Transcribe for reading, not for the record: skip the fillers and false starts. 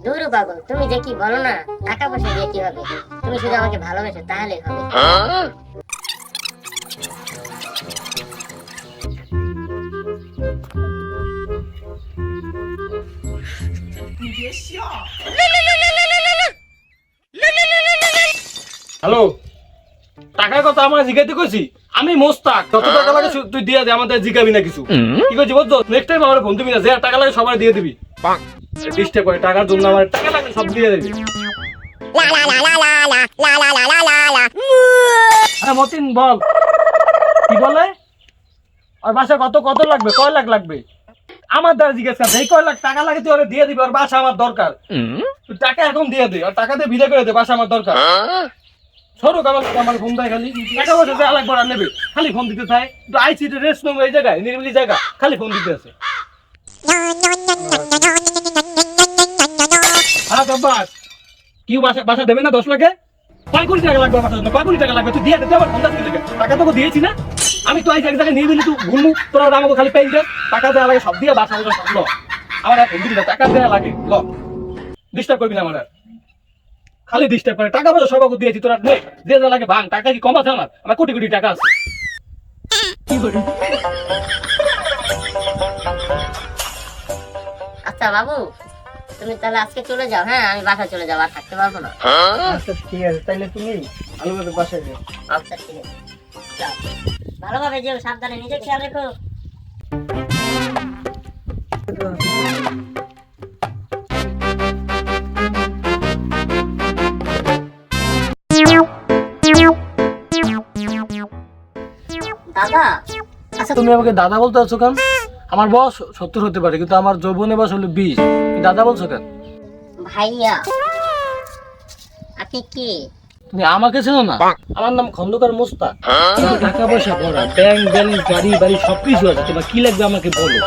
দূর পাগল, তুমি যে কি বলো না, টাকা পয়সা দিয়ে কি হবে? তুমি শুধু আমাকে ভালোবেসো তাহলেই হবে। হ্যালো, টাকার কথা আমার জিজ্ঞাসা করছি। আমি মোস্তাক, যত টাকা লাগে তুই দিয়ে দে, আমাদের জিজ্ঞাবি না কিছু। কি করছি বলতো, নেক্সট টাইম আমার ফোন দিবি না, যে টাকা লাগে সবাই দিয়ে দিবি। ডিস্টার্ব করে টাকার জন্য, আমার টাকা লাগে সব দিয়ে দিবি। হ্যাঁ মতিন বল, কি বলে? আর বাসা কত কত লাগবে, কয় লাখ লাগবে? আমার দ্বারা জিজ্ঞাসা করছে, এই কয় লাখ টাকা লাগে তুই ওরে দিয়ে দিবি, আর বাসা আমার দরকার। তুই টাকা এখন দিয়ে দে, আর টাকা দিয়ে বিদায় করে দে, বাসা আমার দরকার। সরু আমার ফোন দেয়, খালি টাকা পয়সা দেওয়া লাগবে আর নেবে, খালি ফোন দিতে থাকে। তো আইসি রেস্ট নেবো এই জায়গায়, নিরিবিলি জায়গা, খালি ফোন দিতে আছে। হ্যাঁ বাস, কি বাসা বাসা দেবে না 10 লাখে? কয় কোটি টাকা লাগবে বাসার জন্য? কয় কোটি টাকা লাগবে? তুই দিয়ে দে, আমার ফোন থেকে টাকা তোকে দিয়েছি না আমি? তো আইসি এক জায়গায় নিরিবিলি তুই ঘুরবো, তোরা আমাকে খালি পেয়ে দে, টাকা দেওয়া লাগে সব দিয়ে বাসা সব ল। আমার আর ফোন দিবি না, টাকা দেওয়া লাগে ল, ডিস্টার্ব করবি না আমার আর। খালি ডিস্টার্ব করে, টাকা পয়সা সবাইকে দিয়েছি, তোরা নে, যে যা লাগে ভাঙ। টাকা কি কম আছে আমার? আমার কোটি কোটি টাকা আছে। আচ্ছা বাবু, তুমি তাহলে আজকে চলে যাও। হ্যাঁ, আমি বাসা চলে যাবো, আর থাকতে পারবো না। আচ্ছা ঠিক আছে, তাইলে তুমি ভালোভাবে বাসায় যাও। আচ্ছা ঠিক আছে, যাও। ভালোভাবে যেও, সাবধানে, নিজের খেয়াল রেখো। দাদা, আচ্ছা তুমি আমাকে দাদা বলতে আছো কেন? আমার বয়স 70 হতে পারে, কিন্তু আমার যৌবনের বয়স হলো 20। তুমি দাদা বলছো কেন? ভাইয়া আপনি কি? তুমি আমাকে চেনো না? আমার নাম খন্দকার মোস্তাক। কিন্তু টাকা পয়সা ভরা, ব্যাংক ব্যালেন্স, গাড়ি বাড়ি সবকিছু আছে। তোমার কি লাগবে আমাকে বলো।